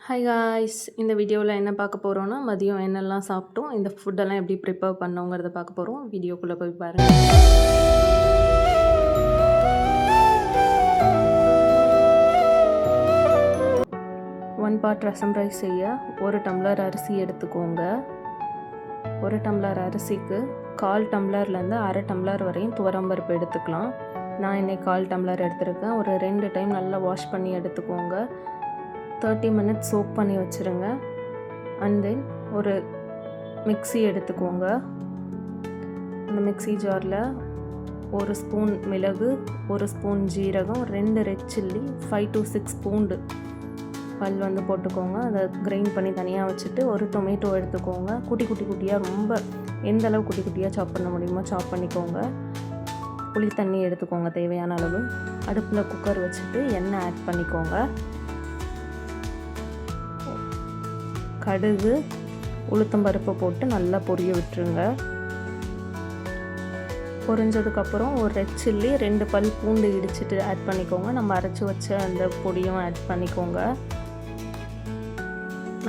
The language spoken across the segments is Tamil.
ஹாய் காய்ஸ், இந்த வீடியோவில் என்ன பார்க்க போகிறோன்னா மதியம் என்னெல்லாம் சாப்பிட்டோம், இந்த ஃபுட்டெல்லாம் எப்படி ப்ரிப்பேர் பண்ணோங்கிறத பார்க்க போகிறோம். வீடியோக்குள்ளே போய் பாருங்கள். 1 பாட் ரசம் ரைஸ் செய்ய 1 டம்ளர் அரிசி எடுத்துக்கோங்க. 1 டம்ளர் அரிசிக்கு 1/4 டம்ளர்லேருந்து 1/2 டம்ளர் வரையும் துவரம்பருப்பு எடுத்துக்கலாம். நான் இன்னைக்கு 1/4 டம்ளர் எடுத்துருக்கேன். ஒரு 2 டைம் நல்லா வாஷ் பண்ணி எடுத்துக்கோங்க. 30 மினிட்ஸ் சோக் பண்ணி வச்சுருங்க. அண்ட் தென் ஒரு மிக்ஸி எடுத்துக்கோங்க. அந்த மிக்ஸி ஜாரில் 1 ஸ்பூன் மிளகு, 1 ஸ்பூன் ஜீரகம், 2 ரெட் சில்லி, 5 to 6 பூண்டு பல் போட்டுக்கோங்க. அதை கிரைண்ட் பண்ணி தனியாக வச்சுட்டு ஒரு டொமேட்டோ எடுத்துக்கோங்க. குட்டி குட்டியாக ரொம்ப எந்த அளவு குட்டி குட்டியாக சாப் பண்ண முடியுமோ சாப் பண்ணிக்கோங்க. புளி தண்ணி எடுத்துக்கோங்க தேவையான அளவு. அடுப்பில் குக்கர் வச்சுட்டு எண்ணெய் ஆட் பண்ணிக்கோங்க. கடுகு, உளுத்தம்பருப்பை போட்டு நல்லா பொரிய விட்டுருங்க. பொரிஞ்சதுக்கப்புறம் ஒரு ரெட் சில்லி, 2 பல் பூண்டு இடிச்சிட்டு ஆட் பண்ணிக்கோங்க. நம்ம அரைச்சி வச்ச அந்த பொடியும் ஆட் பண்ணிக்கோங்க.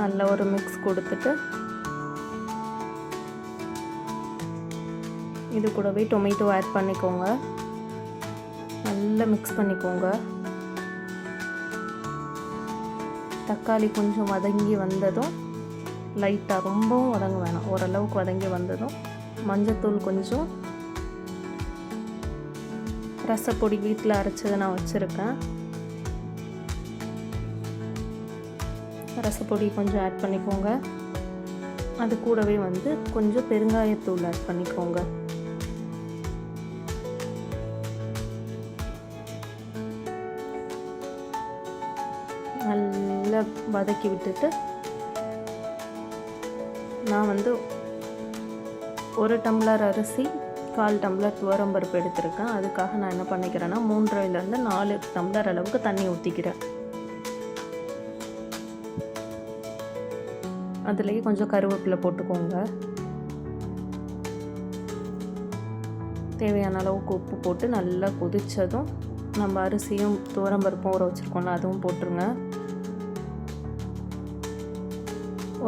நல்ல ஒரு மிக்ஸ் கொடுத்துட்டு இது கூடவே டொமேட்டோ ஆட் பண்ணிக்கோங்க. நல்லா மிக்ஸ் பண்ணிக்கோங்க. தக்காளி கொஞ்சம் வதங்கி வந்ததும், லைட்டாக ரொம்பவும் வதங்க வேணாம், ஓரளவுக்கு வதங்கி வந்ததும் மஞ்சத்தூள் கொஞ்சம், ரசப்பொடி வீட்டில் அரைச்சதை நான் வச்சுருக்கேன், ரசப்பொடி கொஞ்சம் ஆட் பண்ணிக்கோங்க. அது கூடவே கொஞ்சம் பெருங்காயத்தூள் ஆட் பண்ணிக்கோங்க. நல்லா வதக்கி விட்டுட்டு நான் 1 டம்ளர் அரிசி 1/4 டம்ளர் துவரம்பருப்பு எடுத்திருக்கேன். அதுக்காக நான் என்ன பண்ணிக்கிறேன்னா 3.5 to 4 டம்ளர் அளவுக்கு தண்ணி ஊற்றிக்கிறேன். அதுலேயே கொஞ்சம் கருவேப்பிலை போட்டுக்கோங்க. தேவையான அளவுக்கு உப்பு போட்டு நல்லா கொதித்ததும் நம்ம அரிசியும் துவரம்பருப்பும் ஊற வச்சுருக்கோம்ல அதுவும் போட்டுருங்க.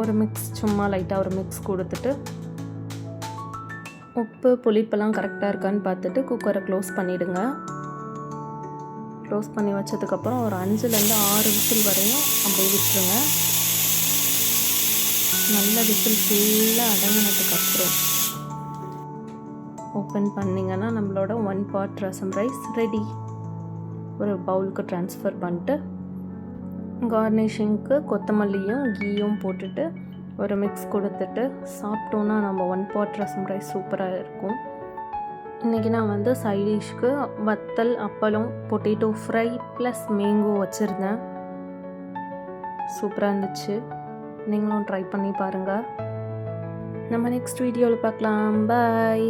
ஒரு மிக்ஸ், சும்மா லைட்டாக ஒரு மிக்ஸ் கொடுத்துட்டு உப்பு புளிப்பெல்லாம் கரெக்டாக இருக்கான்னு பார்த்துட்டு குக்கரை க்ளோஸ் பண்ணிவிடுங்க. க்ளோஸ் பண்ணி வச்சதுக்கப்புறம் ஒரு 5 to 6 விசில் வரையும் அப்படியே விட்டுருங்க. நல்ல விசில் ஃபுல்லாக அடங்கினதுக்கப்புறம் ஓப்பன் பண்ணிங்கன்னா நம்மளோட 1 பாட் ரசம் ரைஸ் ரெடி. ஒரு பவுலுக்கு ட்ரான்ஸ்ஃபர் பண்ணிட்டு கார்னிஷிங்க்கு கொத்தமல்லியும் கீயும் போட்டுட்டு ஒரு மிக்ஸ் கொடுத்துட்டு சாப்பிட்டோன்னா நம்ம 1 பாட் ரசம் ரைஸ் சூப்பராக இருக்கும். இன்றைக்கி நான் சைடிஷ்க்கு வத்தல், அப்பளம், பொட்டேட்டோ ஃப்ரை ப்ளஸ் மேங்கோ வச்சுருந்தேன். சூப்பராக இருந்துச்சு. நீங்களும் ட்ரை பண்ணி பாருங்கள். நம்ம நெக்ஸ்ட் வீடியோவில் பார்க்கலாம். பாய்.